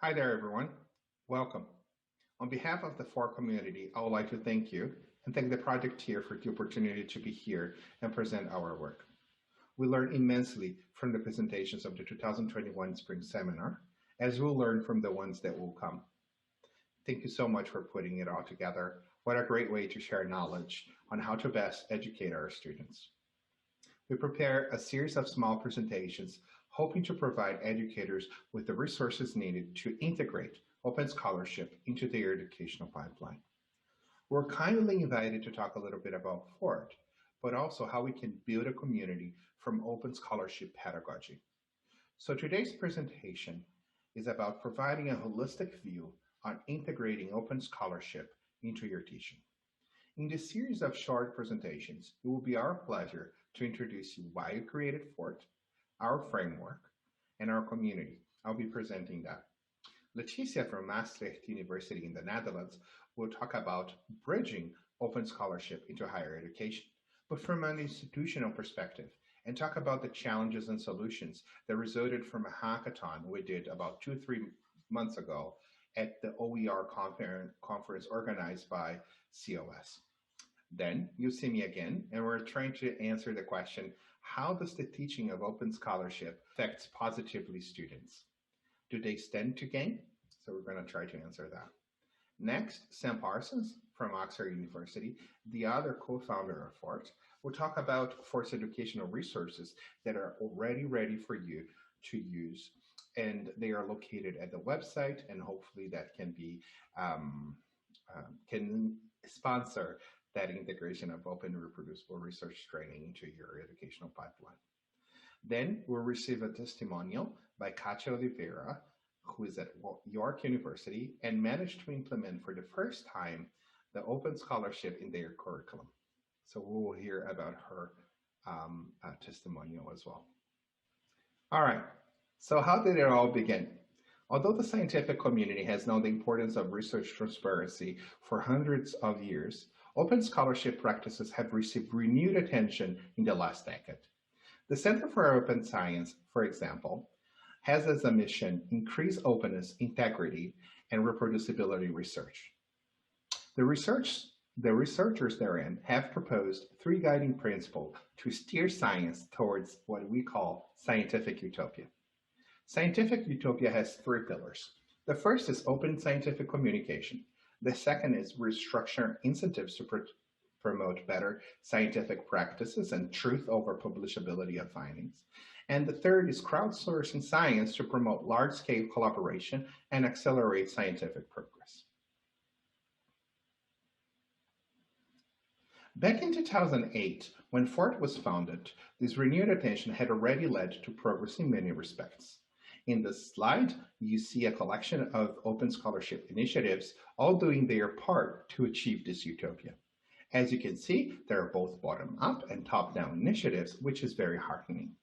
Hi there, everyone. Welcome. On behalf of the FORRT community, I would like to thank you and thank the project here for the opportunity to be here and present our work. We learned immensely from the presentations of the 2021 Spring Seminar, as we'll learn from the ones that will come. Thank you so much for putting it all together. What a great way to share knowledge on how to best educate our students. We prepare a series of small presentations hoping to provide educators with the resources needed to integrate open scholarship into their educational pipeline. We're kindly invited to talk a little bit about FORRT, but also how we can build a community from open scholarship pedagogy. So today's presentation is about providing a holistic view on integrating open scholarship into your teaching. In this series of short presentations, it will be our pleasure to introduce you why we created FORRT, our framework, and our community. I'll be presenting that. Leticia from Maastricht University in the Netherlands will talk about bridging open scholarship into higher education, but from an institutional perspective, and talk about the challenges and solutions that resulted from a hackathon we did about 2-3 months ago at the OER conference organized by COS. Then you'll see me again, and we're trying to answer the question, how does the teaching of open scholarship affect positively students? Do they stand to gain? So we're going to try to answer that. Next, Sam Parsons from Oxford University, the other co-founder of FORRT, will talk about FORRT's educational resources that are already ready for you to use. And they are located at the website, and hopefully that can be can sponsor that integration of open reproducible research training into your educational pipeline. Then we'll receive a testimonial by Katia Oliveira, who is at York University and managed to implement for the first time the open scholarship in their curriculum. So we will hear about her testimonial as well. All right, so how did it all begin? Although the scientific community has known the importance of research transparency for hundreds of years, open scholarship practices have received renewed attention in the last decade. The Center for Open Science, for example, has as a mission increase openness, integrity, and reproducibility research. The researchers therein have proposed 3 guiding principles to steer science towards what we call scientific utopia. Scientific utopia has 3 pillars. The first is open scientific communication. The second is restructure incentives to promote better scientific practices and truth over publishability of findings. And the third is crowdsourcing science to promote large-scale collaboration and accelerate scientific progress. Back in 2008, when FORRT was founded, this renewed attention had already led to progress in many respects. In this slide, you see a collection of open scholarship initiatives, all doing their part to achieve this utopia. As you can see, there are both bottom-up and top-down initiatives, which is very heartening.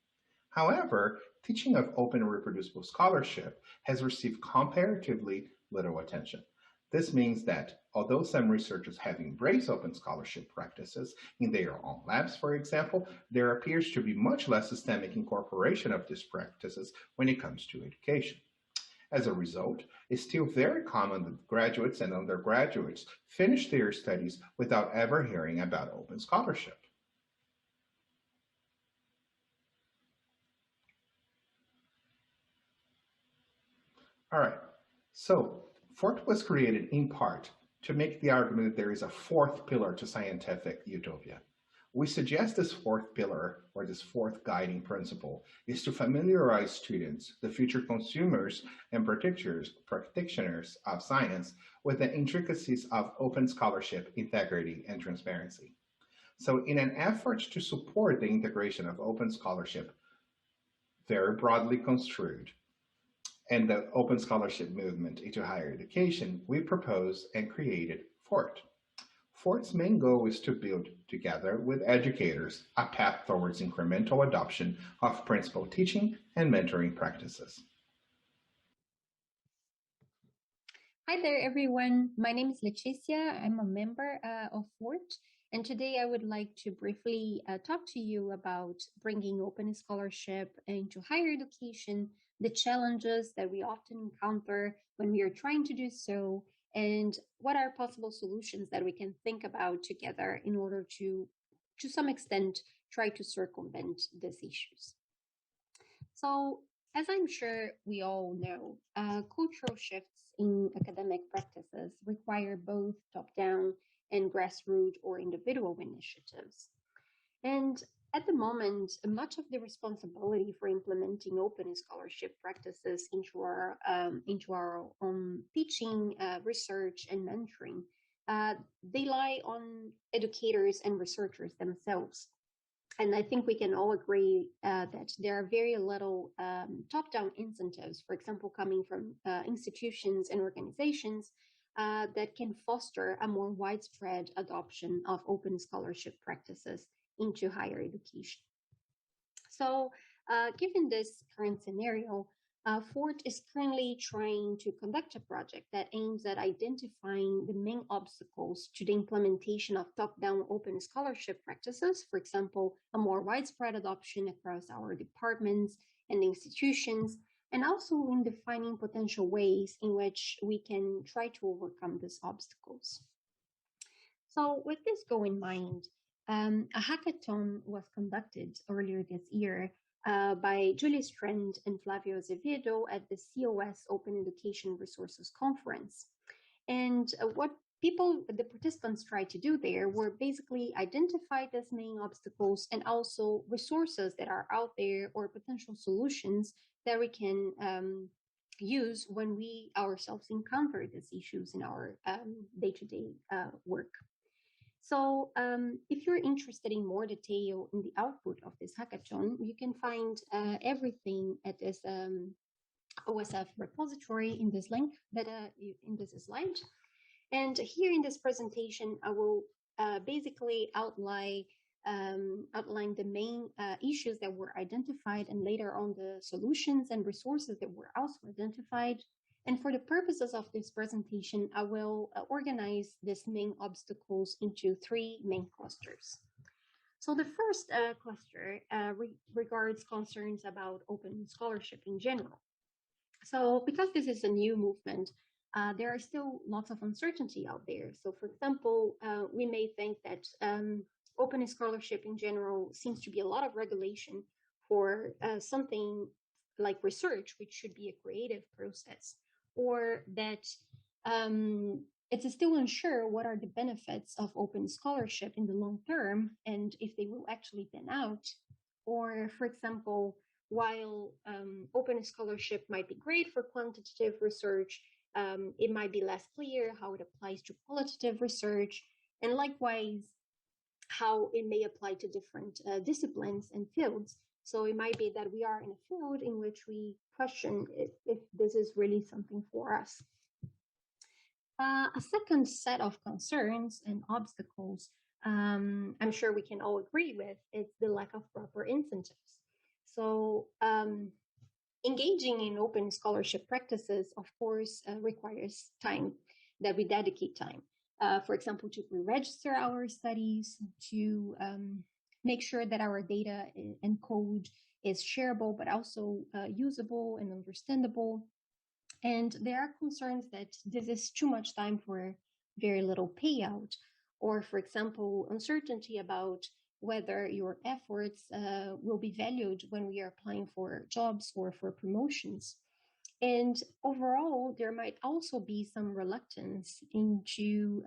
However, teaching of open and reproducible scholarship has received comparatively little attention. This means that although some researchers have embraced open scholarship practices in their own labs, for example, there appears to be much less systemic incorporation of these practices when it comes to education. As a result, it's still very common that graduates and undergraduates finish their studies without ever hearing about open scholarship. All right, so FORRT was created in part to make the argument that there is a 4th pillar to scientific utopia. We suggest this 4th pillar, or this 4th guiding principle, is to familiarize students, the future consumers and practitioners of science, with the intricacies of open scholarship, integrity, and transparency. So in an effort to support the integration of open scholarship, very broadly construed, and the open scholarship movement into higher education, we proposed and created FORRT. FORRT's main goal is to build, together with educators, a path towards incremental adoption of principal teaching and mentoring practices. Hi there, everyone. My name is Leticia. I'm a member of FORRT, and today I would like to briefly talk to you about bringing open scholarship into higher education the challenges that we often encounter when we are trying to do so, and what are possible solutions that we can think about together in order to some extent, try to circumvent these issues. So, as I'm sure we all know, cultural shifts in academic practices require both top-down and grassroots or individual initiatives. And at the moment, much of the responsibility for implementing open scholarship practices into our own teaching, research, and mentoring, they lie on educators and researchers themselves. And I think we can all agree that there are very little top-down incentives, for example, coming from institutions and organizations that can foster a more widespread adoption of open scholarship practices into higher education. So, given this current scenario, FORRT is currently trying to conduct a project that aims at identifying the main obstacles to the implementation of top-down open scholarship practices, for example, a more widespread adoption across our departments and institutions, and also in defining potential ways in which we can try to overcome these obstacles. So with this goal in mind, a hackathon was conducted earlier this year by Julie Strand and Flavio Azevedo at the COS Open Education Resources Conference. And what the participants tried to do there were basically identify these main obstacles and also resources that are out there or potential solutions that we can use when we ourselves encounter these issues in our day-to-day work. So if you're interested in more detail in the output of this hackathon, you can find everything at this OSF repository in this link that in this slide. And here in this presentation, I will basically outline the main issues that were identified and later on the solutions and resources that were also identified. And for the purposes of this presentation, I will organize these main obstacles into three main clusters. So the first cluster regards concerns about open scholarship in general. So because this is a new movement, there are still lots of uncertainty out there. So for example, we may think that open scholarship in general seems to be a lot of regulation for something like research, which should be a creative process, or that it's still unsure what are the benefits of open scholarship in the long term and if they will actually pan out. Or, for example, while open scholarship might be great for quantitative research, it might be less clear how it applies to qualitative research, and likewise, how it may apply to different disciplines and fields. So it might be that we are in a field in which we question if this is really something for us. A second set of concerns and obstacles I'm sure we can all agree with is the lack of proper incentives. So engaging in open scholarship practices, of course, requires time, that we dedicate time. For example, to re-register our studies, to make sure that our data and code is shareable, but also usable and understandable. And there are concerns that this is too much time for very little payout, or, for example, uncertainty about whether your efforts will be valued when we are applying for jobs or for promotions. And overall, there might also be some reluctance into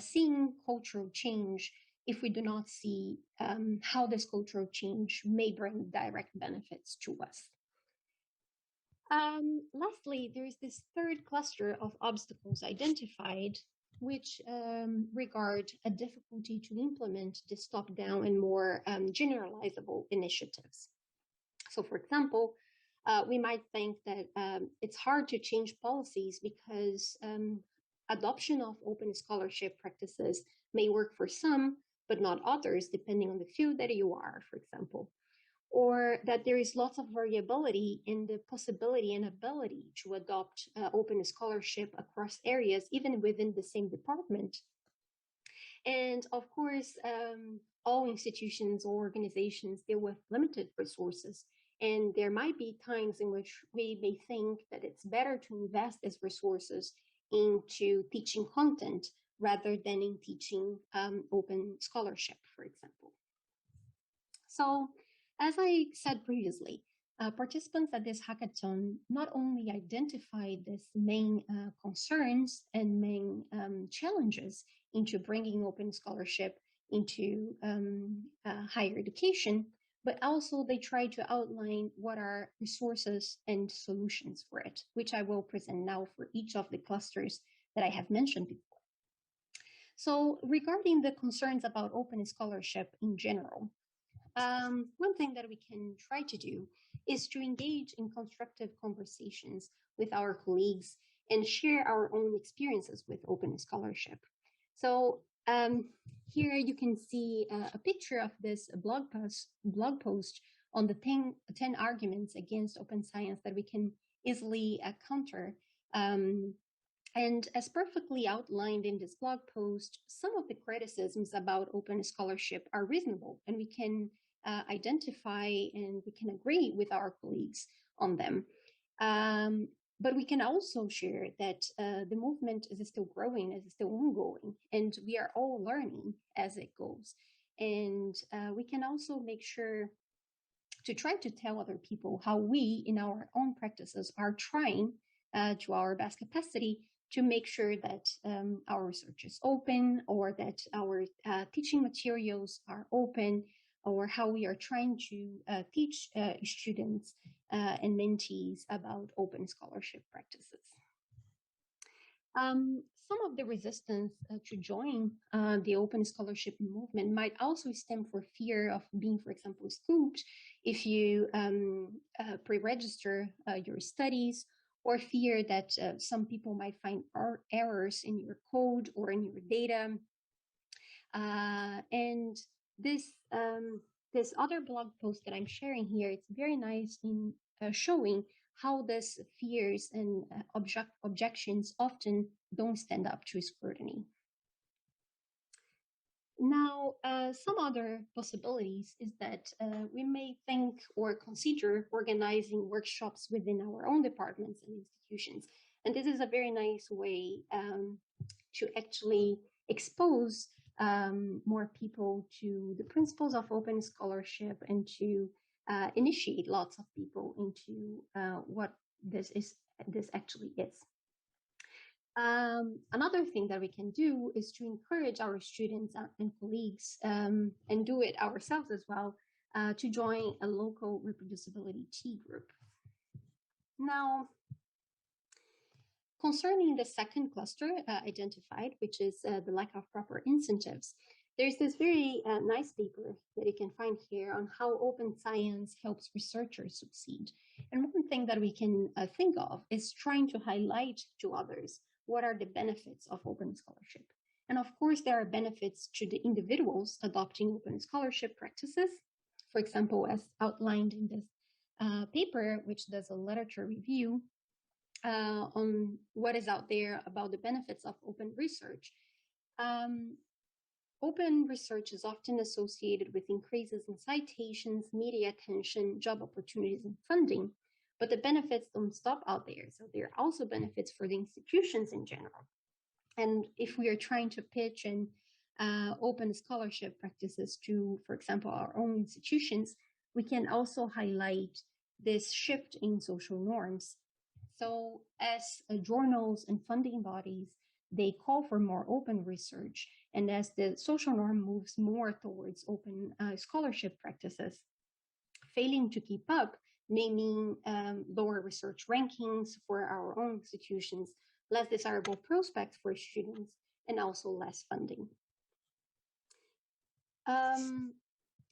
seeing cultural change if we do not see how this cultural change may bring direct benefits to us. Lastly, there is this third cluster of obstacles identified, which regard a difficulty to implement this top-down and more generalizable initiatives. So, for example, we might think that it's hard to change policies because adoption of open scholarship practices may work for some, but not others, depending on the field that you are, for example. Or that there is lots of variability in the possibility and ability to adopt open scholarship across areas, even within the same department. And of course, all institutions or organizations deal with limited resources. And there might be times in which we may think that it's better to invest these resources into teaching content rather than in teaching open scholarship, for example. So, as I said previously, participants at this hackathon not only identified these main concerns and main challenges into bringing open scholarship into higher education, but also they tried to outline what are resources and solutions for it, which I will present now for each of the clusters that I have mentioned before. So regarding the concerns about open scholarship in general, one thing that we can try to do is to engage in constructive conversations with our colleagues and share our own experiences with open scholarship. So here you can see a picture of this blog post on the 10 arguments against open science that we can easily counter. And as perfectly outlined in this blog post, some of the criticisms about open scholarship are reasonable, and we can identify and we can agree with our colleagues on them. But we can also share that the movement is still growing, is still ongoing, and we are all learning as it goes. And we can also make sure to try to tell other people how we, in our own practices, are trying to our best capacity to make sure that our research is open, or that our teaching materials are open, or how we are trying to teach students and mentees about open scholarship practices. Some of the resistance to join the open scholarship movement might also stem from fear of being, for example, scooped if you pre-register your studies, or fear that some people might find errors in your code or in your data. And this other blog post that I'm sharing here, it's very nice in showing how these fears and objections often don't stand up to scrutiny. Now, some other possibilities is that we may think or consider organizing workshops within our own departments and institutions. And this is a very nice way to actually expose more people to the principles of open scholarship, and to initiate lots of people into what this actually is. Another thing that we can do is to encourage our students and colleagues, and do it ourselves as well, to join a local reproducibility tea group. Now, concerning the second cluster identified, which is the lack of proper incentives, there's this very nice paper that you can find here on how open science helps researchers succeed. And one thing that we can think of is trying to highlight to others what are the benefits of open scholarship. And of course, there are benefits to the individuals adopting open scholarship practices. For example, as outlined in this paper, which does a literature review on what is out there about the benefits of open research. Open research is often associated with increases in citations, media attention, job opportunities, and funding, but the benefits don't stop out there. So there are also benefits for the institutions in general. And if we are trying to pitch and open scholarship practices to, for example, our own institutions, we can also highlight this shift in social norms. So as journals and funding bodies, they call for more open research. And as the social norm moves more towards open scholarship practices, failing to keep up may mean lower research rankings for our own institutions, less desirable prospects for students, and also less funding.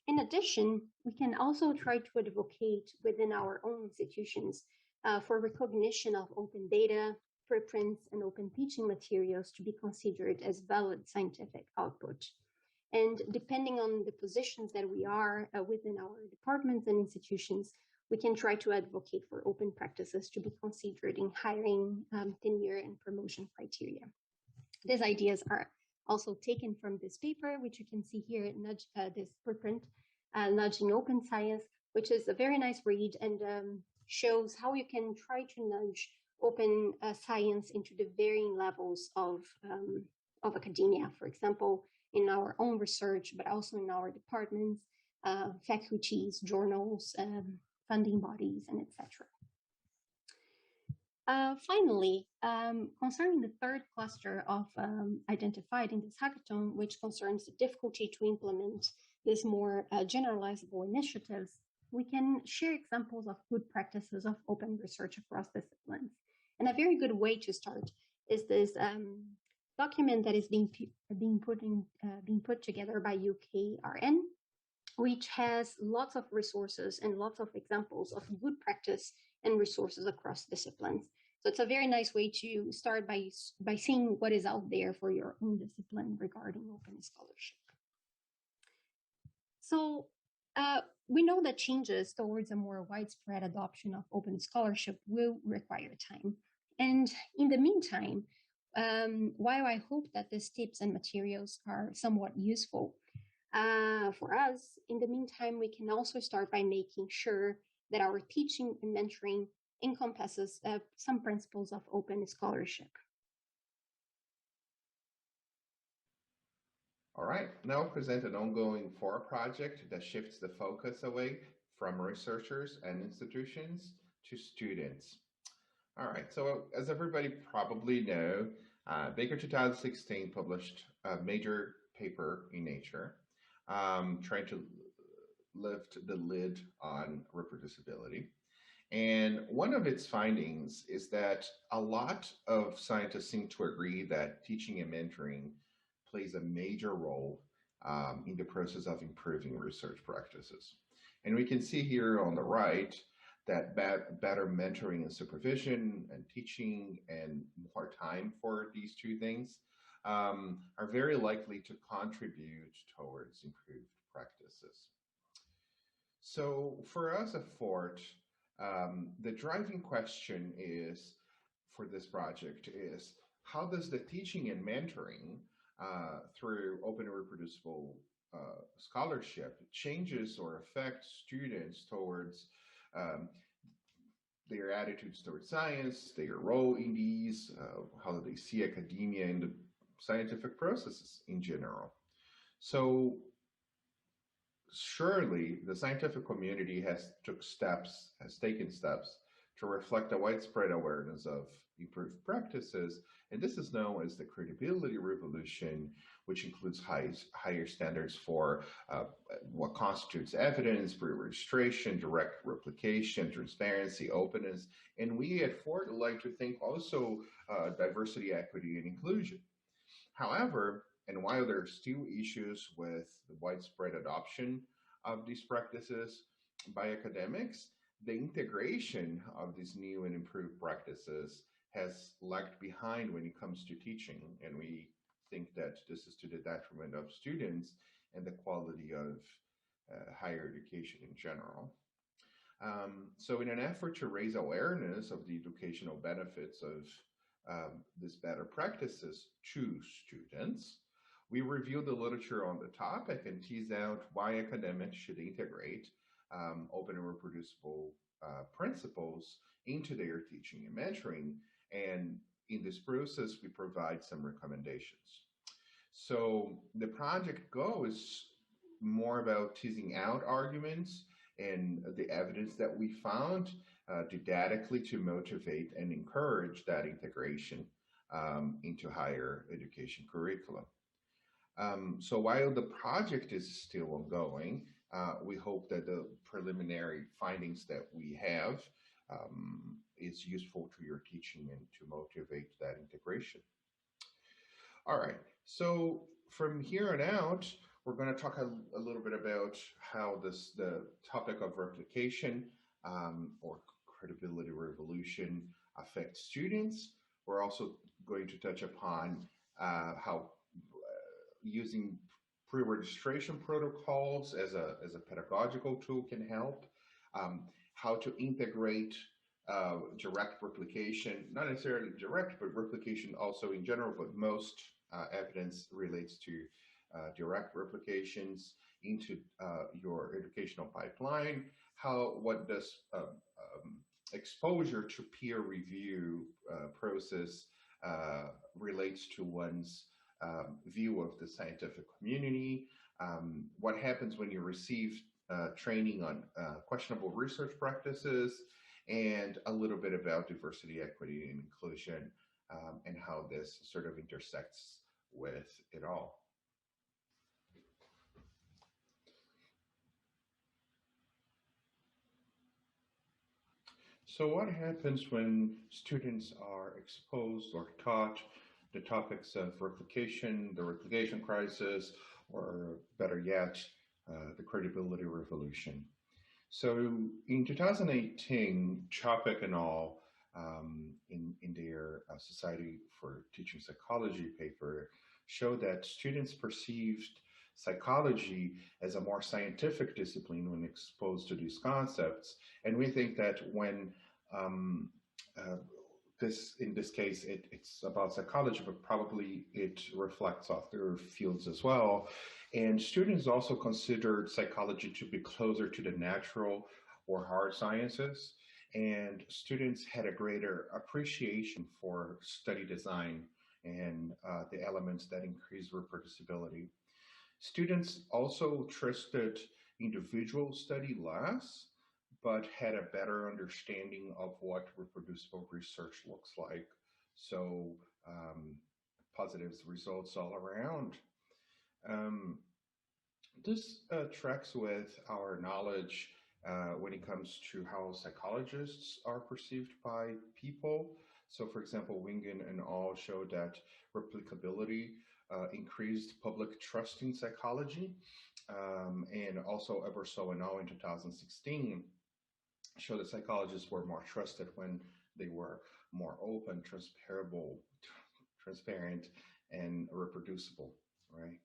In addition, we can also try to advocate within our own institutions for recognition of open data, preprints, and open teaching materials to be considered as valid scientific output. And depending on the positions that we are within our departments and institutions, we can try to advocate for open practices to be considered in hiring, tenure, and promotion criteria. These ideas are also taken from this paper, which you can see here, this preprint, Nudging Open Science, which is a very nice read and shows how you can try to nudge open science into the varying levels of academia, for example, in our own research, but also in our departments, faculties, journals, funding bodies, and etc. Finally, concerning the third cluster of identified in this hackathon, which concerns the difficulty to implement these more generalizable initiatives, we can share examples of good practices of open research across disciplines. And a very good way to start is this document that is being put together by UKRN, which has lots of resources and lots of examples of good practice and resources across disciplines. So it's a very nice way to start by seeing what is out there for your own discipline regarding open scholarship. So we know that changes towards a more widespread adoption of open scholarship will require time. And in the meantime, while I hope that these tips and materials are somewhat useful for us, in the meantime, we can also start by making sure that our teaching and mentoring encompasses some principles of open scholarship. All right, now I'll present an ongoing FORRT project that shifts the focus away from researchers and institutions to students. All right, so as everybody probably know, Baker 2016 published a major paper in Nature trying to lift the lid on reproducibility. And one of its findings is that a lot of scientists seem to agree that teaching and mentoring plays a major role in the process of improving research practices. And we can see here on the right that better mentoring and supervision and teaching and more time for these two things are very likely to contribute towards improved practices. So for us at FORRT, the driving question is for this project is how does the teaching and mentoring through open and reproducible scholarship changes or affects students towards their attitudes towards science, their role in these, how do they see academia and the scientific processes in general. So surely the scientific community has taken steps to reflect a widespread awareness of improved practices, and this is known as the credibility revolution, which includes higher standards for what constitutes evidence, pre-registration, direct replication, transparency, openness, and we at FORRT like to think also diversity, equity, and inclusion. However, and while there are still issues with the widespread adoption of these practices by academics, the integration of these new and improved practices has lagged behind when it comes to teaching. And we think that this is to the detriment of students and the quality of higher education in general. So in an effort to raise awareness of the educational benefits of these better practices to students, we review the literature on the topic and tease out why academics should integrate open and reproducible principles into their teaching and mentoring. And in this process, we provide some recommendations. So the project goal is more about teasing out arguments and the evidence that we found didactically to motivate and encourage that integration into higher education curriculum. So while the project is still ongoing, we hope that the preliminary findings that we have is useful to your teaching and to motivate that integration. All right, so from here on out, we're going to talk a little bit about how the topic of replication or credibility revolution affects students. We're also going to touch upon how using pre-registration protocols as a pedagogical tool can help, how to integrate direct replication, not necessarily direct, but replication also in general, but most evidence relates to direct replications into your educational pipeline? What does exposure to peer review process relates to one's view of the scientific community? What happens when you receive training on questionable research practices, and a little bit about diversity, equity, and inclusion, and how this sort of intersects with it all. So what happens when students are exposed or taught the topics of replication, the replication crisis, or better yet, the credibility revolution? So in 2018, Chapek and al. In their Society for Teaching Psychology paper showed that students perceived psychology as a more scientific discipline when exposed to these concepts. And we think that when in this case, it's about psychology, but probably it reflects other fields as well. And students also considered psychology to be closer to the natural or hard sciences. And students had a greater appreciation for study design and the elements that increase reproducibility. Students also trusted individual study less, but had a better understanding of what reproducible research looks like. So positive results all around. This tracks with our knowledge when it comes to how psychologists are perceived by people. So for example, Wingen and all showed that replicability increased public trust in psychology. And also Eberso and all in 2016 showed that psychologists were more trusted when they were more open, transparent, and reproducible, right?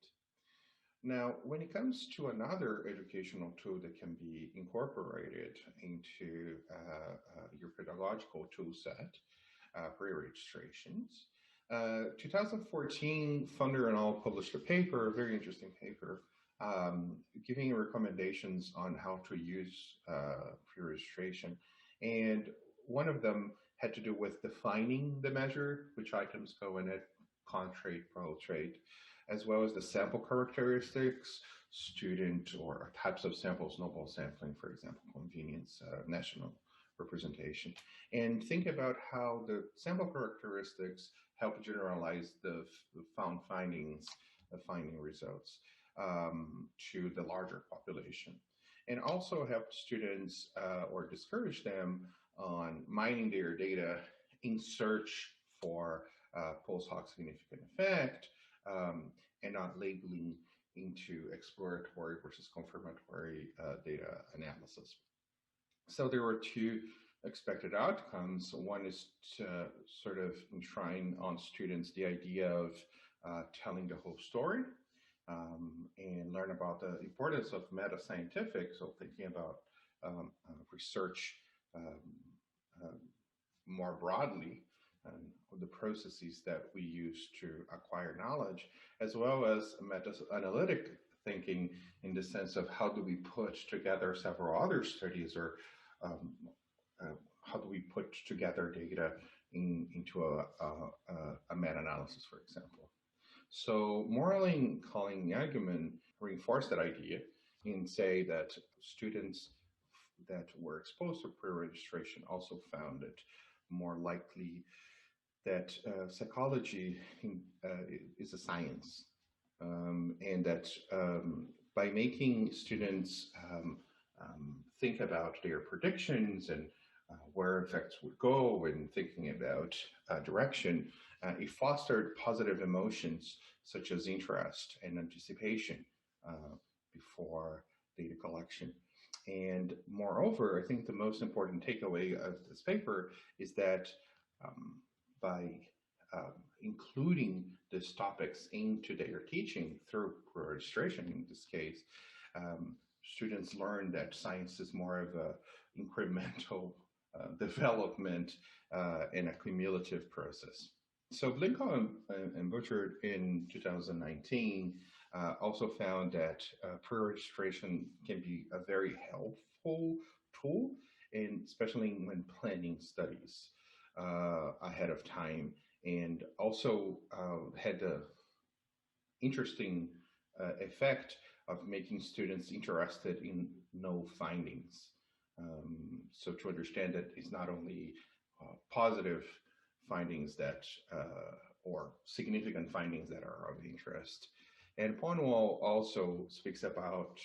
Now, when it comes to another educational tool that can be incorporated into your pedagogical tool set, pre-registrations, 2014, Funder and all published a paper, a very interesting paper, giving recommendations on how to use pre-registration. And one of them had to do with defining the measure, which items go in it, con-trait, pro-trait, as well as the sample characteristics, student or types of samples, snowball sampling, for example, convenience, national representation, and think about how the sample characteristics help generalize the found findings, the finding results to the larger population, and also help students or discourage them on mining their data in search for post hoc significant effect, and not labeling into exploratory versus confirmatory data analysis. So there were two expected outcomes. One is to sort of enshrine on students the idea of telling the whole story, and learn about the importance of meta-scientific, so thinking about research more broadly, the processes that we use to acquire knowledge, as well as meta-analytic thinking in the sense of how do we put together several other studies, or how do we put together data into a meta-analysis, for example. So Moreling, Colling, and Yageman reinforced that idea and say that students that were exposed to pre-registration also found it more likely that psychology is a science, and that by making students think about their predictions and where effects would go, and thinking about direction, it fostered positive emotions such as interest and anticipation before data collection. And moreover, I think the most important takeaway of this paper is that by including these topics into their teaching through registration in this case, students learn that science is more of a incremental development and a cumulative process. So Blinko and Butcher in 2019 Also found that pre-registration can be a very helpful tool, and especially when planning studies ahead of time, and also had the interesting effect of making students interested in no findings. So to understand that it's not only positive findings that or significant findings that are of interest. And Cornwall also speaks about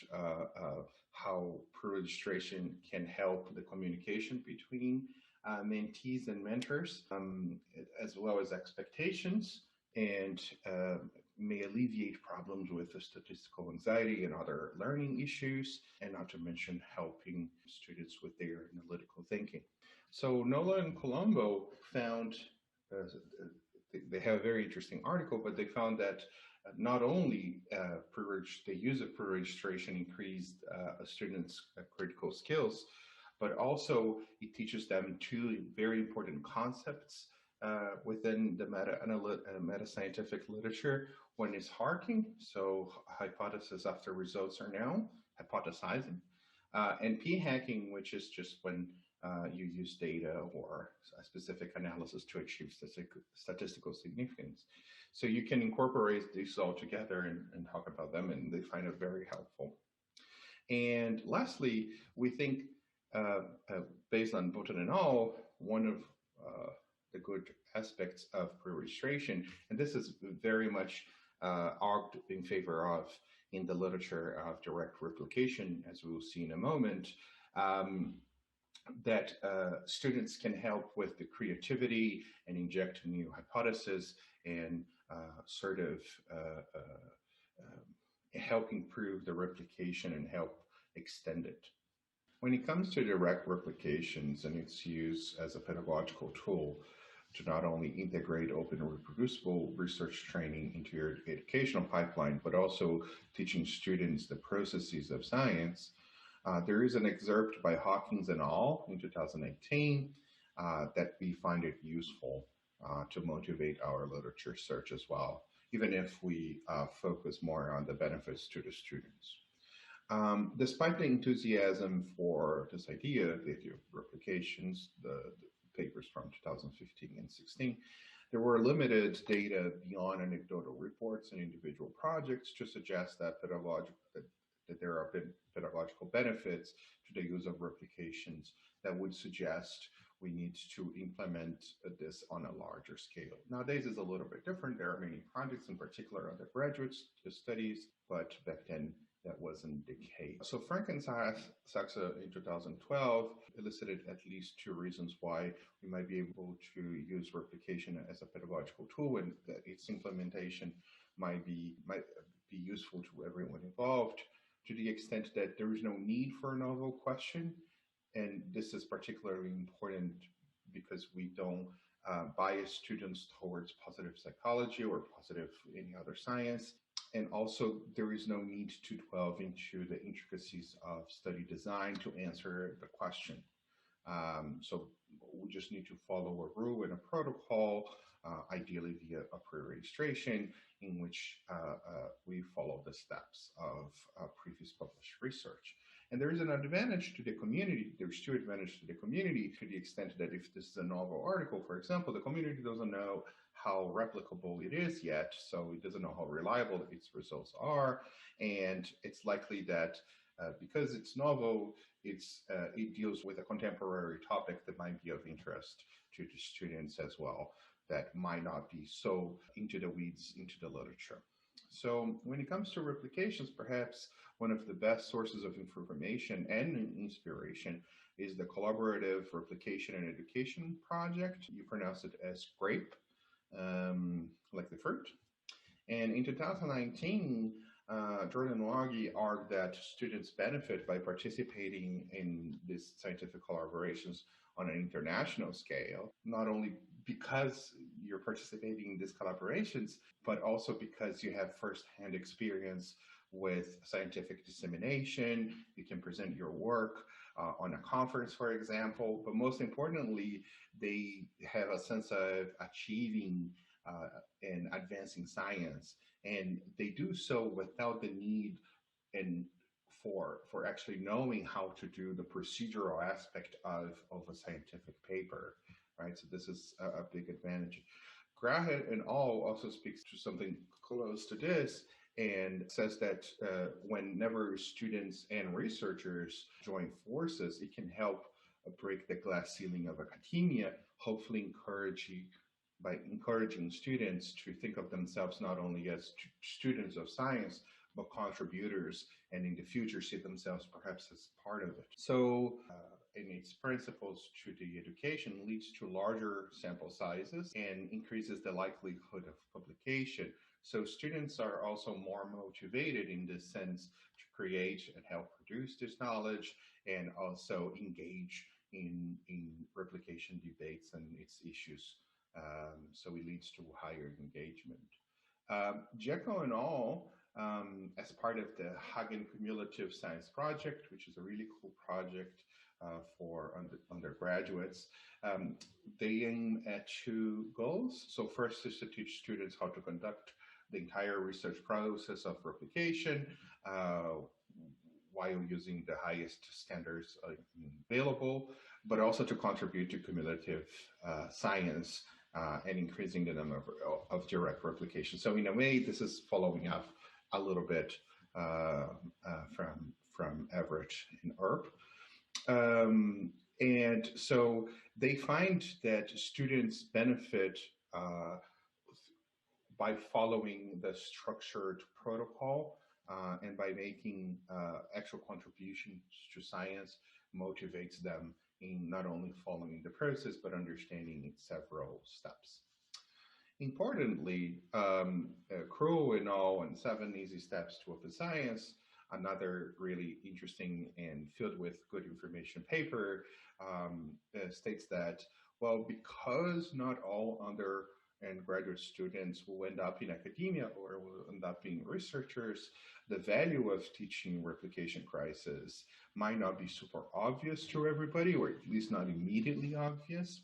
how pre-registration can help the communication between mentees and mentors, as well as expectations, and may alleviate problems with the statistical anxiety and other learning issues, and not to mention helping students with their analytical thinking. So Nola and Colombo found, they have a very interesting article, but they found that not only the use of pre-registration increased students' critical skills, but also it teaches them two very important concepts within the meta-scientific literature. One is harking, so hypothesis after results are known, hypothesizing, and p-hacking, which is just when you use data or a specific analysis to achieve statistical significance. So you can incorporate these all together and talk about them, and they find it very helpful. And lastly, we think, based on Botan and all, one of the good aspects of pre-registration, and this is very much argued in favor of in the literature of direct replication, as we will see in a moment, that students can help with the creativity and inject new hypotheses and sort of help improve the replication and help extend it. When it comes to direct replications and its use as a pedagogical tool to not only integrate open and reproducible research training into your educational pipeline, but also teaching students the processes of science, there is an excerpt by Hawkins and al. In 2018 that we find it useful to motivate our literature search as well, even if we focus more on the benefits to the students. Despite the enthusiasm for this idea, the idea of replications, the papers from 2015 and 16, there were limited data beyond anecdotal reports and individual projects to suggest that there have been pedagogical benefits to the use of replications that would suggest we need to implement this on a larger scale. Nowadays is a little bit different. There are many projects, in particular undergraduate studies, but back then that wasn't the case. So Frank and Saxe in 2012 elicited at least two reasons why we might be able to use replication as a pedagogical tool, and that its implementation might be useful to everyone involved, to the extent that there is no need for a novel question. And this is particularly important because we don't bias students towards positive psychology or positive any other science. And also, there is no need to delve into the intricacies of study design to answer the question. So we just need to follow a rule and a protocol, ideally via a pre-registration, in which we follow the steps of previous published research. And there is an advantage to the community. There's two advantages to the community to the extent that if this is a novel article, for example, the community doesn't know how replicable it is yet, so it doesn't know how reliable its results are, and it's likely that because it's novel, it deals with a contemporary topic that might be of interest to the students as well, that might not be so into the weeds into the literature. So when it comes to replications, perhaps one of the best sources of information and inspiration is the Collaborative Replication and Education Project. You pronounce it as GRAPE, like the fruit. And in 2019, Jordan Wagi argued that students benefit by participating in these scientific collaborations on an international scale, not only because you're participating in these collaborations, but also because you have firsthand experience with scientific dissemination. You can present your work on a conference, for example, but most importantly, they have a sense of achieving and advancing science and they do so without the need and for actually knowing how to do the procedural aspect of a scientific paper, right? So this is a big advantage. Graham and al. Also speaks to something close to this and says that whenever students and researchers join forces, it can help break the glass ceiling of academia, hopefully encouraging students to think of themselves not only as students of science, but contributors, and in the future see themselves perhaps as part of it. So, in its principles to the education leads to larger sample sizes and increases the likelihood of publication. So students are also more motivated in this sense to create and help produce this knowledge and also engage in replication debates and its issues. So it leads to higher engagement. Jekyll and all, as part of the Hagen Cumulative Science Project, which is a really cool project for undergraduates, they aim at two goals. So first is to teach students how to conduct the entire research process of replication while using the highest standards available, but also to contribute to cumulative science and increasing the number of direct replication. So in a way, this is following up a little bit from Everett and Earp. And so they find that students benefit by following the structured protocol and by making actual contributions to science motivates them in not only following the process, but understanding its several steps. Importantly, Crow and all and 7 Easy Steps to Open Science, another really interesting and filled with good information paper, states that, well, because not all and graduate students will end up in academia or will end up being researchers, the value of teaching replication crisis might not be super obvious to everybody, or at least not immediately obvious.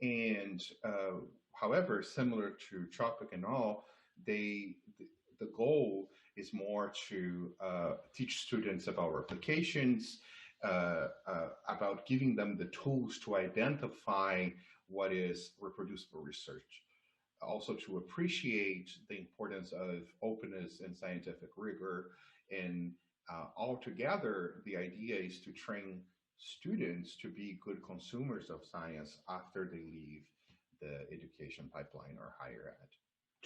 And however, similar to Tropic and all, the goal is more to teach students about replications, about giving them the tools to identify what is reproducible research. Also to appreciate the importance of openness and scientific rigor. And altogether, the idea is to train students to be good consumers of science after they leave the education pipeline or higher ed.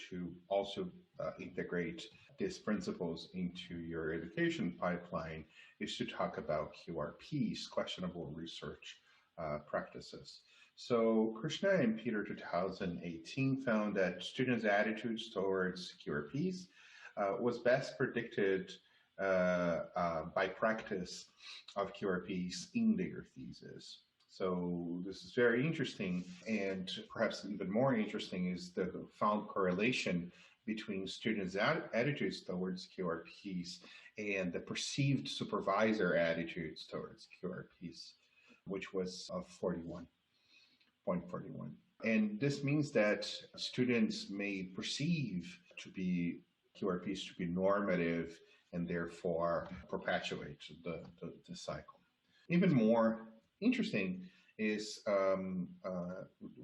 To also integrate these principles into your education pipeline is to talk about QRPs, questionable research practices. So Krishna and Peter 2018 found that students' attitudes towards QRPs was best predicted by practice of QRPs in their thesis. So this is very interesting, and perhaps even more interesting is the found correlation between students' attitudes towards QRPs and the perceived supervisor attitudes towards QRPs, which was of 41.41. And this means that students may perceive QRPs to be normative and therefore perpetuate the cycle. Even more interesting is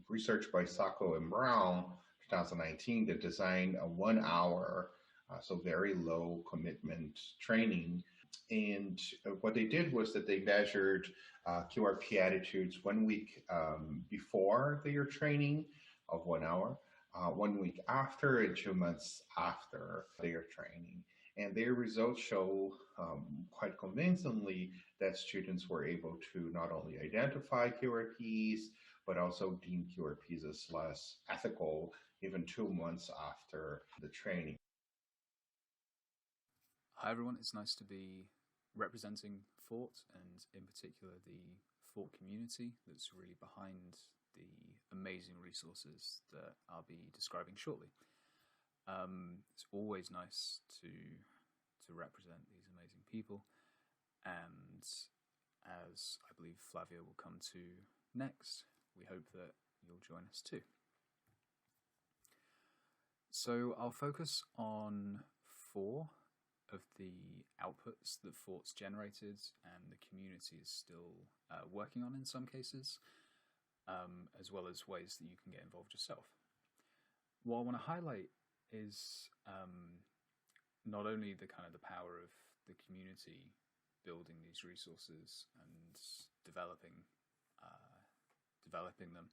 research by Sacco and Brown, 2019, that designed a 1 hour, so very low commitment training. And what they did was that they measured QRP attitudes 1 week before their training of 1 hour, 1 week after, and 2 months after their training. And their results show quite convincingly that students were able to not only identify QRPs, but also deem QRPs as less ethical even 2 months after the training. Hi everyone, it's nice to be representing FORRT and in particular the FORRT community that's really behind the amazing resources that I'll be describing shortly. It's always nice to represent these amazing people, and as I believe Flavio will come to next, we hope that you'll join us too. So I'll focus on 4 of the outputs that FORRT's generated and the community is still working on in some cases, as well as ways that you can get involved yourself. What I want to highlight is not only the kind of the power of the community building these resources and developing them.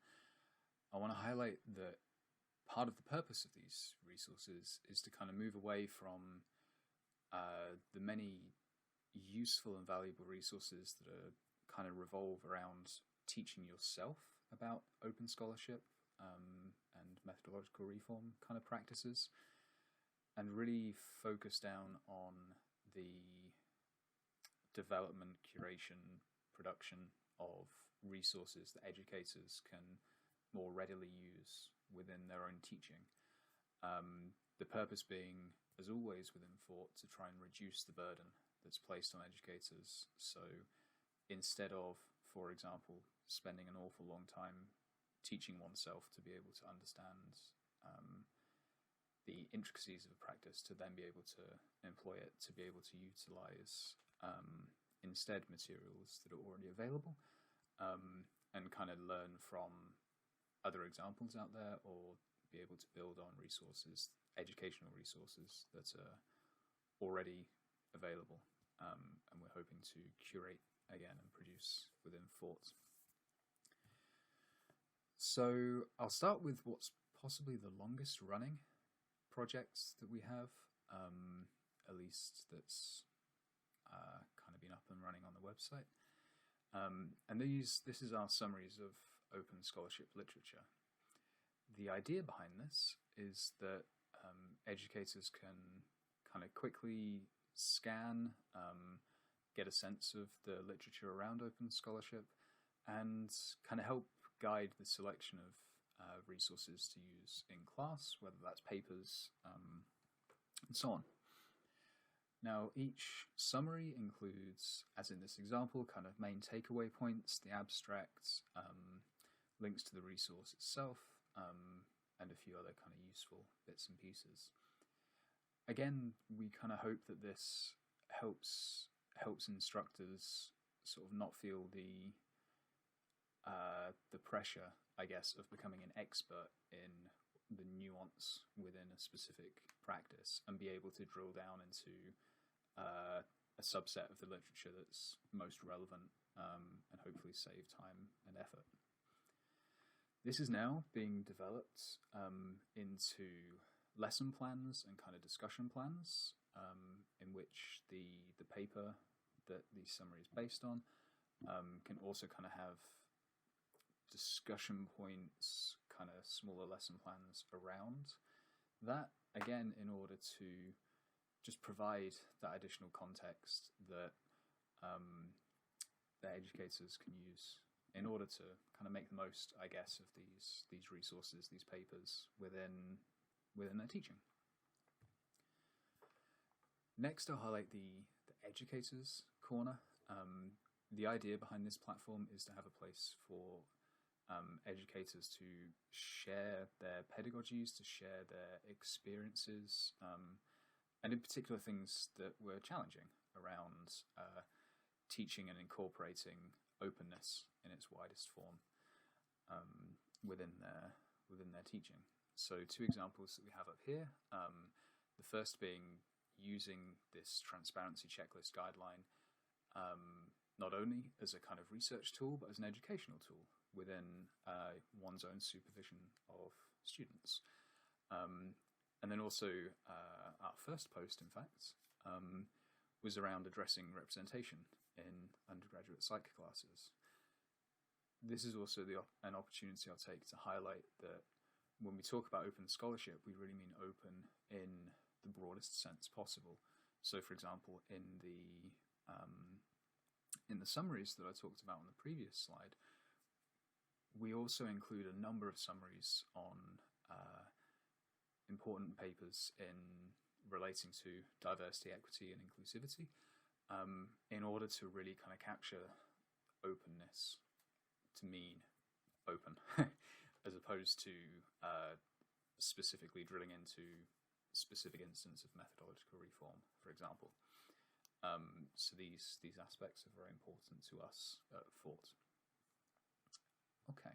I want to highlight that part of the purpose of these resources is to kind of move away from the many useful and valuable resources that are kind of revolve around teaching yourself about open scholarship and methodological reform kind of practices, and really focus down on the development, curation, production of resources that educators can more readily use within their own teaching. The purpose being, as always within FORRT, to try and reduce the burden that's placed on educators. So instead of, for example, spending an awful long time teaching oneself to be able to understand the intricacies of a practice, to then be able to employ it, to be able to utilize instead materials that are already available, and kind of learn from other examples out there, or be able to build on resources, educational resources that are already available, and we're hoping to curate again and produce within FORRT. So I'll start with what's possibly the longest running project that we have, at least that's kind of been up and running on the website. And this is our summaries of open scholarship literature. The idea behind this is that educators can kind of quickly scan, get a sense of the literature around open scholarship, and kind of help guide the selection of resources to use in class, whether that's papers, and so on. Now, each summary includes, as in this example, kind of main takeaway points, the abstract, links to the resource itself, and a few other kind of useful bits and pieces. Again, we kind of hope that this helps instructors sort of not feel the pressure, I guess, of becoming an expert in the nuance within a specific practice, and be able to drill down into a subset of the literature that's most relevant, and hopefully save time and effort. This is now being developed into lesson plans and kind of discussion plans, in which the paper that the summary is based on can also kind of have discussion points, kind of smaller lesson plans around that, again, in order to just provide that additional context that the educators can use in order to kind of make the most, I guess, of these resources, these papers within their teaching. Next, I'll highlight the educators corner. The idea behind this platform is to have a place for educators to share their pedagogies, to share their experiences, and in particular things that were challenging around teaching and incorporating openness in its widest form within their teaching. So 2 examples that we have up here. The first being using this transparency checklist guideline not only as a kind of research tool, but as an educational tool within one's own supervision of students. And then also our first post, in fact, was around addressing representation in undergraduate psych classes. This is also an opportunity I'll take to highlight that when we talk about open scholarship, we really mean open in the broadest sense possible. So, for example, in the summaries that I talked about on the previous slide, we also include a number of summaries on important papers in relating to diversity, equity, and inclusivity, in order to really kind of capture openness to mean open, as opposed to specifically drilling into specific instance of methodological reform, for example. So these aspects are very important to us at FORRT. Okay.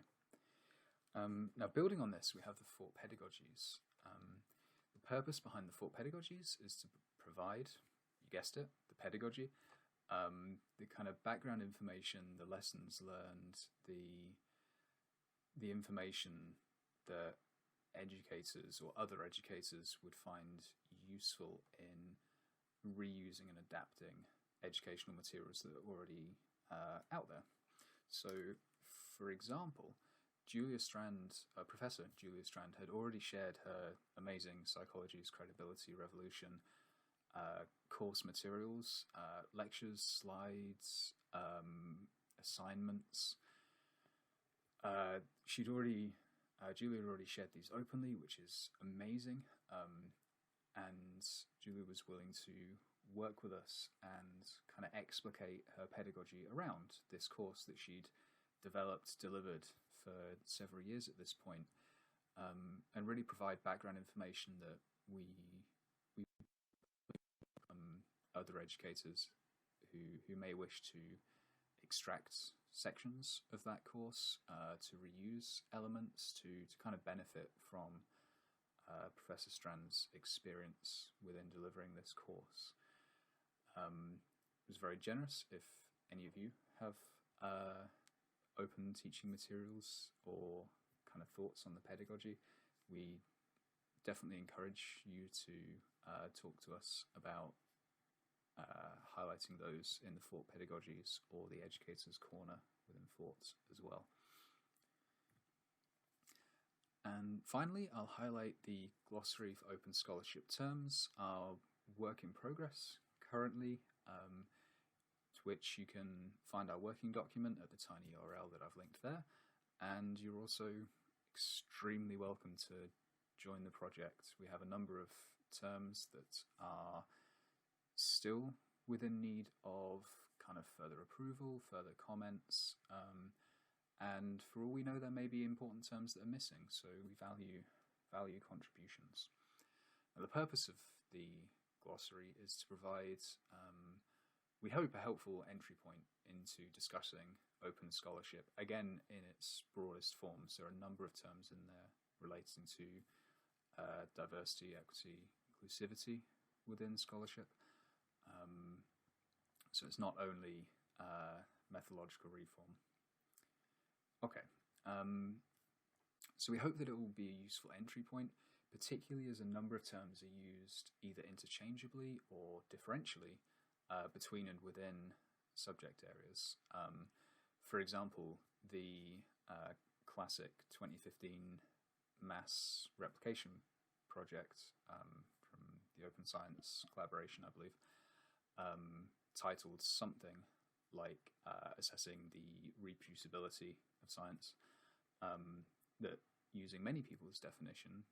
Now, building on this, we have the FORRT pedagogies. The purpose behind the FORRT pedagogies is to provide, you guessed it, the pedagogy, the kind of background information, the lessons learned, the information that educators or other educators would find useful in reusing and adapting educational materials that are already out there. So, for example, Professor Julia Strand had already shared her amazing Psychology's Credibility Revolution course materials, lectures, slides, assignments. Julia had already shared these openly, which is amazing. And Julia was willing to work with us and kind of explicate her pedagogy around this course that she'd developed, delivered for several years at this point, and really provide background information that we other educators who may wish to extract sections of that course, to reuse elements, to kind of benefit from Professor Strand's experience within delivering this course. It was very generous. If any of you have open teaching materials or kind of thoughts on the pedagogy, we definitely encourage you to talk to us about highlighting those in the FORRT pedagogies or the Educator's Corner within FORRT as well. And finally, I'll highlight the glossary for open scholarship terms, our work in progress currently, to which you can find our working document at the tiny URL that I've linked there. And you're also extremely welcome to join the project. We have a number of terms that are still within need of kind of further approval, further comments, and for all we know, there may be important terms that are missing, so we value contributions. Now, the purpose of the glossary is to provide, we hope, a helpful entry point into discussing open scholarship, again in its broadest forms. There are a number of terms in there relating to diversity, equity, inclusivity within scholarship. So it's not only methodological reform. Okay, so we hope that it will be a useful entry point, particularly as a number of terms are used either interchangeably or differentially between and within subject areas. For example, the classic 2015 mass replication project from the Open Science Collaboration, I believe, titled something like assessing the reproducibility of science, that using many people's definition,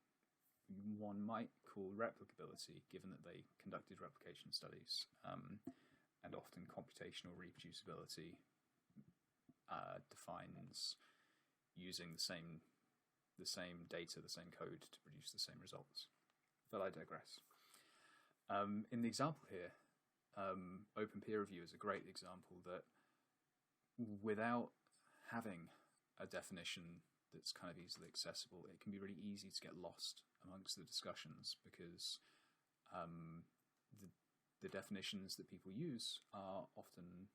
one might call replicability, given that they conducted replication studies, and often computational reproducibility defines using the same data, the same code to produce the same results. But I digress. In the example here, open peer review is a great example that without having a definition that's kind of easily accessible, it can be really easy to get lost amongst the discussions because the definitions that people use are often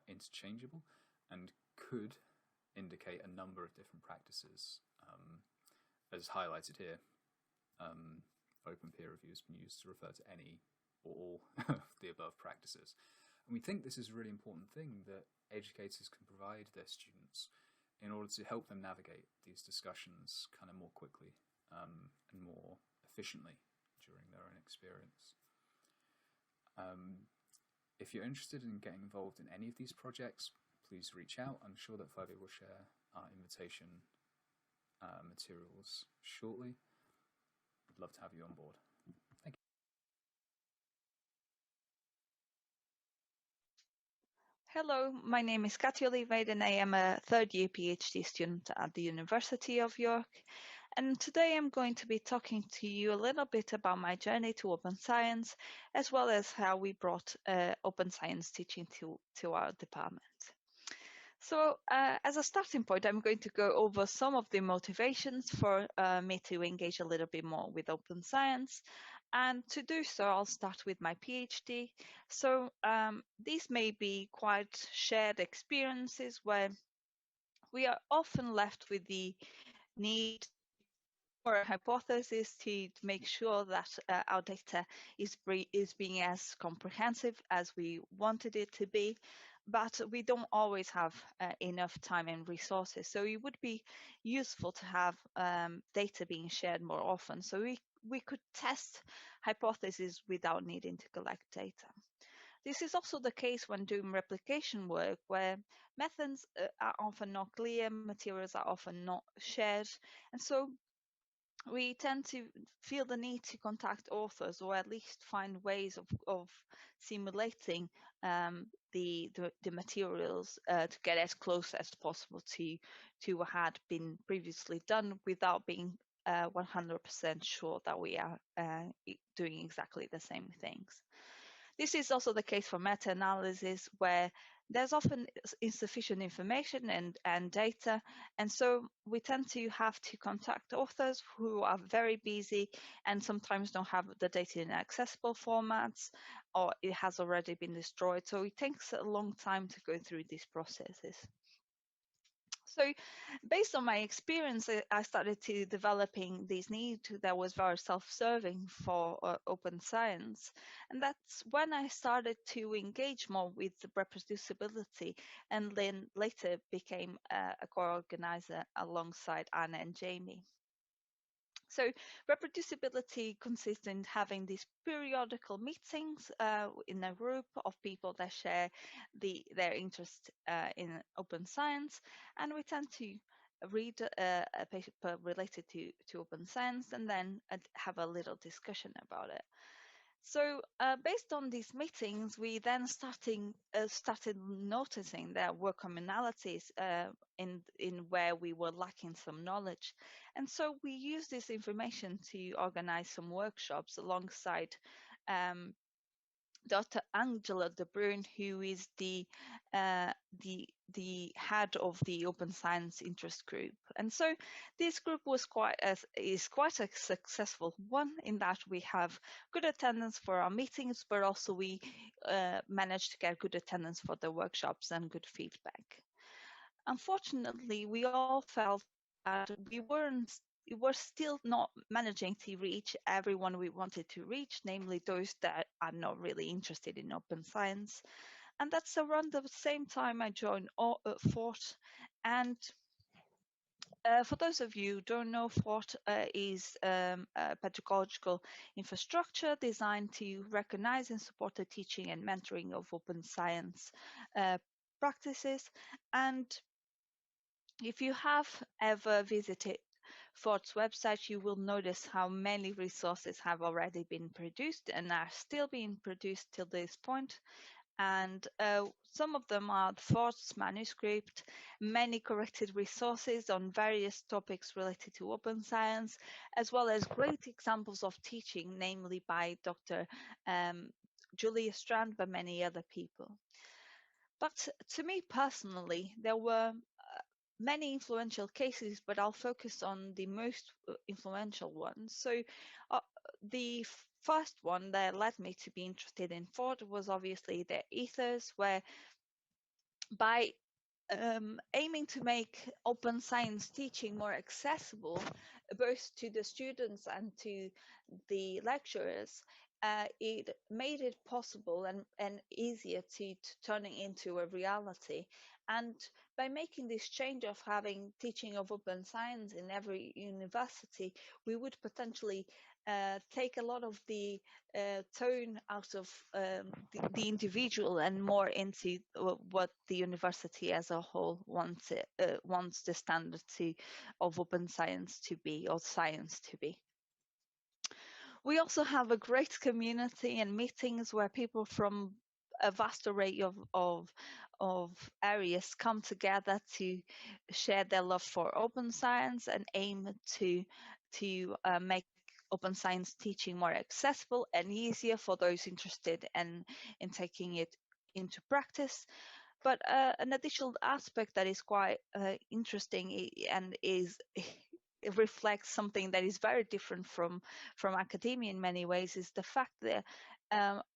interchangeable and could indicate a number of different practices. As highlighted here, open peer review has been used to refer to any or all of the above practices. And we think this is a really important thing that educators can provide their students in order to help them navigate these discussions kind of more quickly and more efficiently during their own experience. If you're interested in getting involved in any of these projects, please reach out. I'm sure that Flavio will share our invitation materials shortly. I'd love to have you on board. Thank you. Hello, my name is Katja Azevedo and I am a third year PhD student at the University of York. And today I'm going to be talking to you a little bit about my journey to open science, as well as how we brought open science teaching to our department. So as a starting point, I'm going to go over some of the motivations for me to engage a little bit more with open science. And to do so, I'll start with my PhD. So these may be quite shared experiences where we are often left with the need for a hypothesis to make sure that our data is being as comprehensive as we wanted it to be, but we don't always have enough time and resources. So it would be useful to have data being shared more often, so we could test hypotheses without needing to collect data. This is also the case when doing replication work, where methods are often not clear, materials are often not shared, and so we tend to feel the need to contact authors, or at least find ways of simulating the materials to get as close as possible to what had been previously done, without being 100% sure that we are doing exactly the same things. This is also the case for meta-analysis, where there's often insufficient information and data, and so we tend to have to contact authors who are very busy and sometimes don't have the data in accessible formats, or it has already been destroyed, so it takes a long time to go through these processes. So based on my experience, I started to developing this need that was very self-serving for open science. And that's when I started to engage more with the reproducibility, and then later became a co-organizer alongside Anna and Jamie. So reproducibility consists in having these periodical meetings in a group of people that share their interest in open science, and we tend to read a paper related to open science and then have a little discussion about it. So based on these meetings, we then started noticing there were commonalities in where we were lacking some knowledge. And so we used this information to organize some workshops alongside Dr. Angela De Bruin, who is the head of the Open Science Interest Group. And so this group is quite a successful one, in that we have good attendance for our meetings, but also we managed to get good attendance for the workshops and good feedback. Unfortunately, we all felt that we were still not managing to reach everyone we wanted to reach, namely those that are not really interested in open science. And that's around the same time I joined FORRT. And for those of you who don't know, FORRT is a pedagogical infrastructure designed to recognize and support the teaching and mentoring of open science practices. And if you have ever visited FORRT's website, you will notice how many resources have already been produced and are still being produced till this point. And some of them are FORRT's manuscript, many corrected resources on various topics related to open science, as well as great examples of teaching, namely by Dr. Julia Strand, but many other people. But to me personally, there were many influential cases, but I'll focus on the most influential ones. So the first one that led me to be interested in FORRT was obviously the ethos, where by aiming to make open science teaching more accessible, both to the students and to the lecturers, it made it possible and easier to turn it into a reality. And by making this change of having teaching of open science in every university, we would potentially take a lot of the tone out of the individual and more into what the university as a whole wants the standard of open science to be, or science to be. We also have a great community and meetings where people from a vast array of areas come together to share their love for open science and aim to make open science teaching more accessible and easier for those interested in taking it into practice. But an additional aspect that is quite interesting and is it reflects something that is very different from academia in many ways is the fact that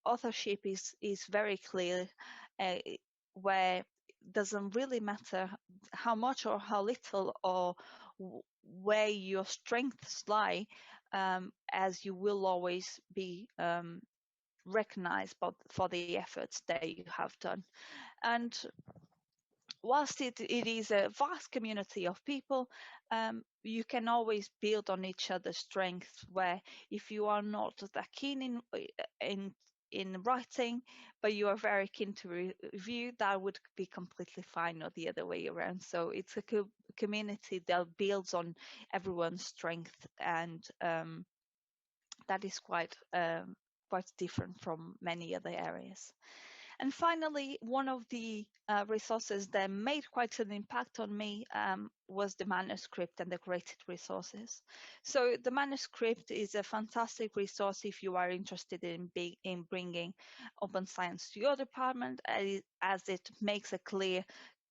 authorship is very clear, where it doesn't really matter how much or how little or where your strengths lie, as you will always be recognized for the efforts that you have done. And whilst it is a vast community of people, you can always build on each other's strengths, where if you are not that keen in writing, but you are very keen to review, that would be completely fine, or the other way around. So it's a community that builds on everyone's strength, and that is quite different from many other areas. And finally, one of the resources that made quite an impact on me was the manuscript and the curated resources. So the manuscript is a fantastic resource if you are interested in bringing open science to your department, as it makes a clear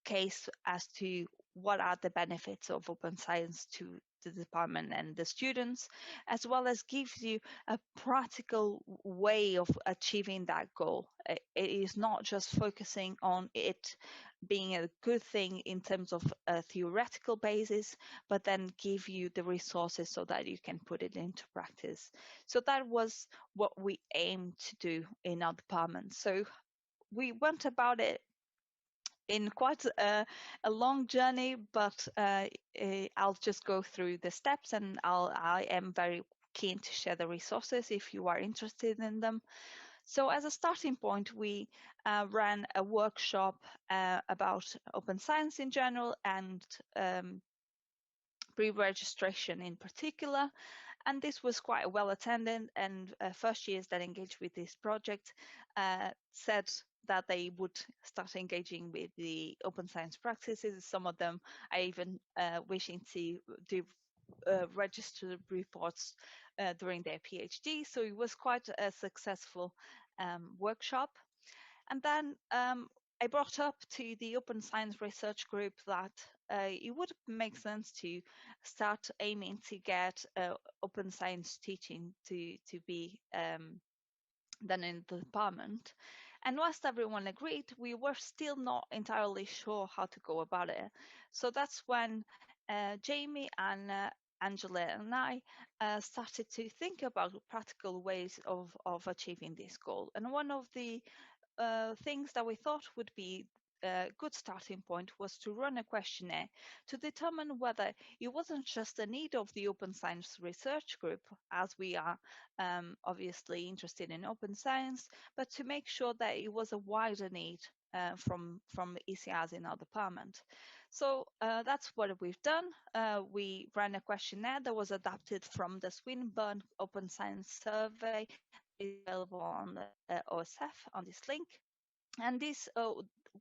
case as to what are the benefits of open science to the department and the students, as well as gives you a practical way of achieving that goal. It is not just focusing on it being a good thing in terms of a theoretical basis, but then give you the resources so that you can put it into practice. So that was what we aimed to do in our department. So we went about it in quite a long journey, but I'll just go through the steps, and I am very keen to share the resources if you are interested in them. So as a starting point, we ran a workshop about open science in general and pre-registration in particular. And this was quite well attended, and first years that engaged with this project said that they would start engaging with the open science practices. Some of them are even wishing to do registered reports during their PhD. So it was quite a successful workshop. And then I brought up to the Open Science Research Group that it would make sense to start aiming to get open science teaching to be done in the department. And whilst everyone agreed, we were still not entirely sure how to go about it. So that's when Jamie and Angela and I started to think about practical ways of achieving this goal. And one of the things that we thought would be a good starting point was to run a questionnaire to determine whether it wasn't just a need of the Open Science Research Group, as we are obviously interested in open science, but to make sure that it was a wider need from ECRs in our department. So that's what we've done. We ran a questionnaire that was adapted from the Swinburne Open Science Survey, available on the OSF on this link. And this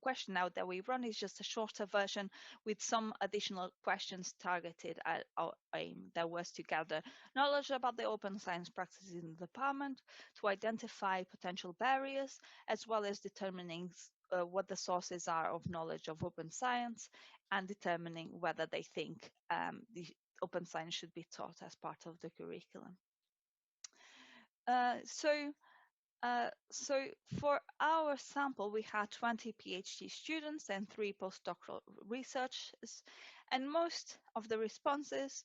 question now that we run is just a shorter version with some additional questions targeted at our aim. That was to gather knowledge about the open science practices in the department, to identify potential barriers, as well as determining what the sources are of knowledge of open science, and determining whether they think the open science should be taught as part of the curriculum. So for our sample, we had 20 PhD students and 3 postdoctoral researchers, and most of the responses,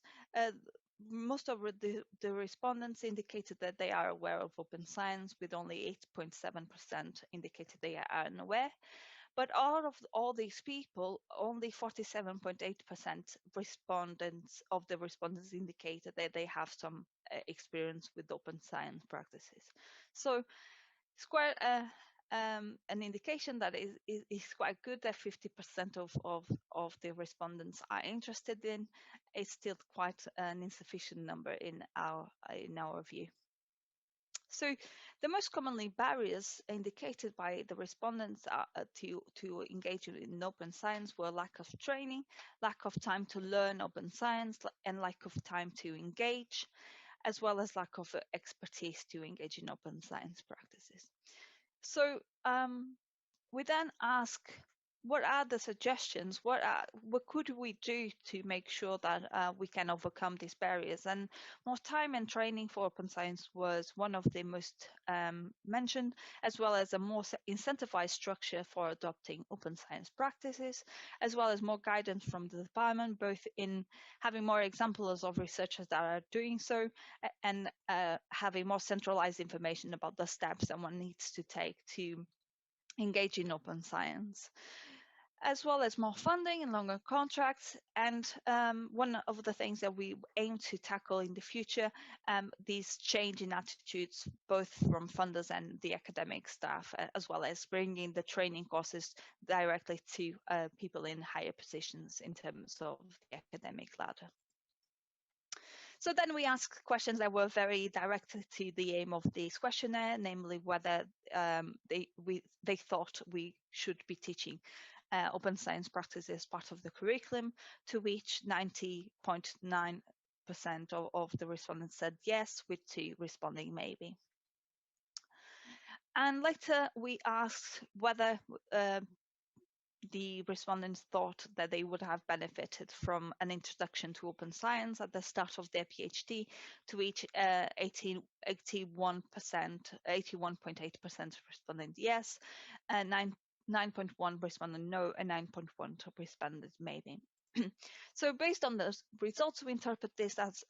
most of the respondents indicated that they are aware of open science, with only 8.7% indicated they are unaware. But out of all these people, only 47.8% of the respondents indicated that they have some experience with open science practices. So it's quite an indication that is quite good that 50% of the respondents are interested in. It's still quite an insufficient number in our view. So the most commonly barriers indicated by the respondents to engage in open science were lack of training, lack of time to learn open science, and lack of time to engage, as well as lack of expertise to engage in open science practices. So we then ask, what are the suggestions? What could we do to make sure that we can overcome these barriers? And more time and training for open science was one of the most mentioned, as well as a more incentivized structure for adopting open science practices, as well as more guidance from the department, both in having more examples of researchers that are doing so, and having more centralized information about the steps that one needs to take to engage in open science, as well as more funding and longer contracts. And one of the things that we aim to tackle in the future, these change in attitudes, both from funders and the academic staff, as well as bringing the training courses directly to people in higher positions in terms of the academic ladder. So then we asked questions that were very directed to the aim of this questionnaire, namely whether they thought we should be teaching open science practices as part of the curriculum, to which 90.9% of the respondents said yes, with 2 responding maybe. And later we asked whether the respondents thought that they would have benefited from an introduction to open science at the start of their PhD, to which 81.8% responded yes, 9.1 responded no, and 9.1 responded maybe. So based on those results, we interpret this as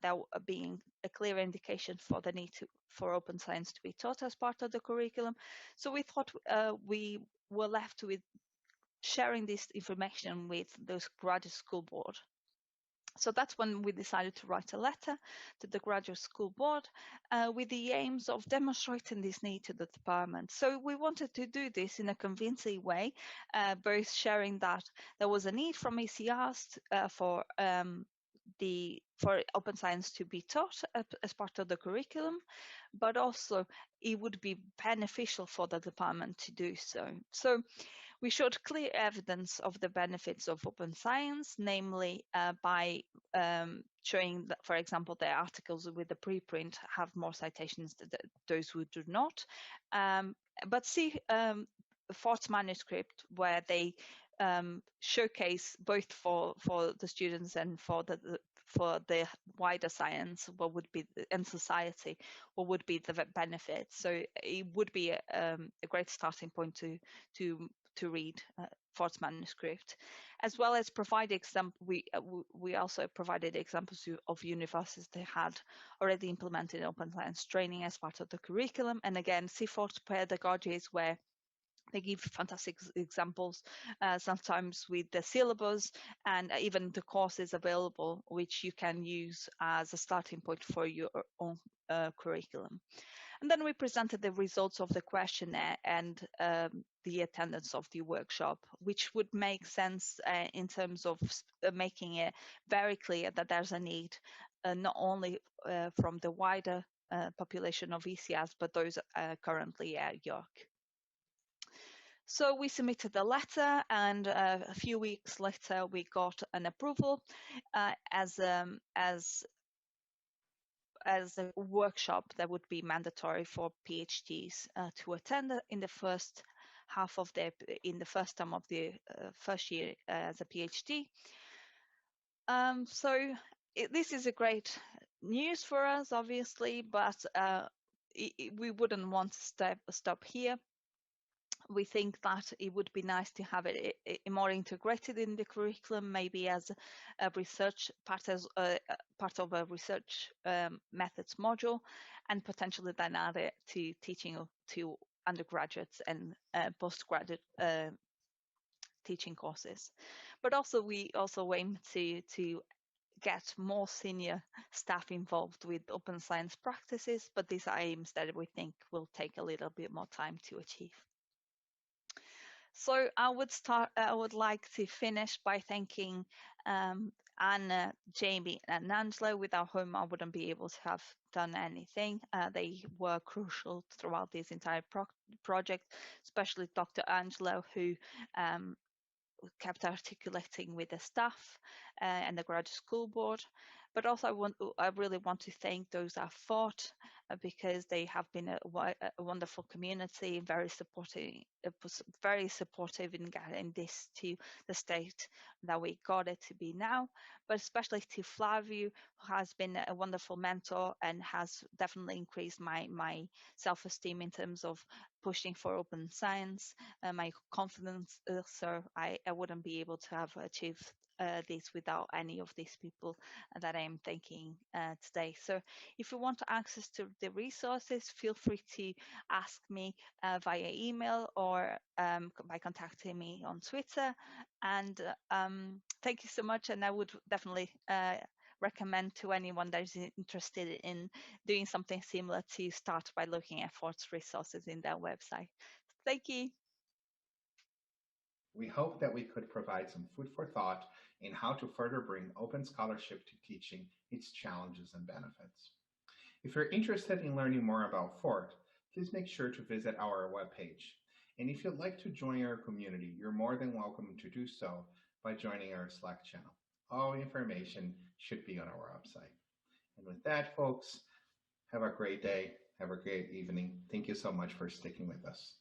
there being a clear indication for the need for open science to be taught as part of the curriculum. So we thought we were left with sharing this information with the graduate school board. So that's when we decided to write a letter to the graduate school board with the aims of demonstrating this need to the department. So we wanted to do this in a convincing way, both sharing that there was a need from ECRs for open science to be taught as part of the curriculum, but also it would be beneficial for the department to do so. So we showed clear evidence of the benefits of open science, namely by showing that, for example, the articles with the preprint have more citations than those who do not. But see FORRT manuscript, where they showcase both for the students and for the wider science what would be, and society, what would be the benefits. So it would be a great starting point to read FORRT manuscript, as well as provide we also provided examples of universities that had already implemented open science training as part of the curriculum. And again, FORRT pedagogy is where they give fantastic examples, sometimes with the syllabus and even the courses available, which you can use as a starting point for your own curriculum. And then we presented the results of the questionnaire and the attendance of the workshop, which would make sense in terms of making it very clear that there's a need, not only from the wider population of ECRs, but those currently at York. So we submitted the letter, and a few weeks later we got an approval as a workshop that would be mandatory for PhDs to attend in the first term of the first year as a PhD. So this is a great news for us, obviously, but we wouldn't want to stop here. We think that it would be nice to have it more integrated in the curriculum, maybe as a research part of a research methods module, and potentially then add it to teaching to undergraduates and postgraduate teaching courses. But also we also aim to get more senior staff involved with open science practices, but these are aims that we think will take a little bit more time to achieve. So I would like to finish by thanking Anna, Jamie, and Angela, without whom I wouldn't be able to have done anything. They were crucial throughout this entire project, especially Dr. Angelo, who kept articulating with the staff and the graduate school board. But also I really want to thank those at FORRT because they have been a wonderful community, very supportive in getting this to the state that we got it to be now. But especially to Flavio, who has been a wonderful mentor and has definitely increased my self-esteem in terms of pushing for open science, my confidence. So I wouldn't be able to have achieved this without any of these people that I'm thanking today. So if you want access to the resources, feel free to ask me via email or by contacting me on Twitter. And thank you so much. And I would definitely recommend to anyone that is interested in doing something similar to start by looking at FORRT's resources in their website. Thank you. We hope that we could provide some food for thought in how to further bring open scholarship to teaching, its challenges and benefits. If you're interested in learning more about FORRT, please make sure to visit our webpage. And if you'd like to join our community, you're more than welcome to do so by joining our Slack channel. All information should be on our website. And with that, folks, have a great day. Have a great evening. Thank you so much for sticking with us.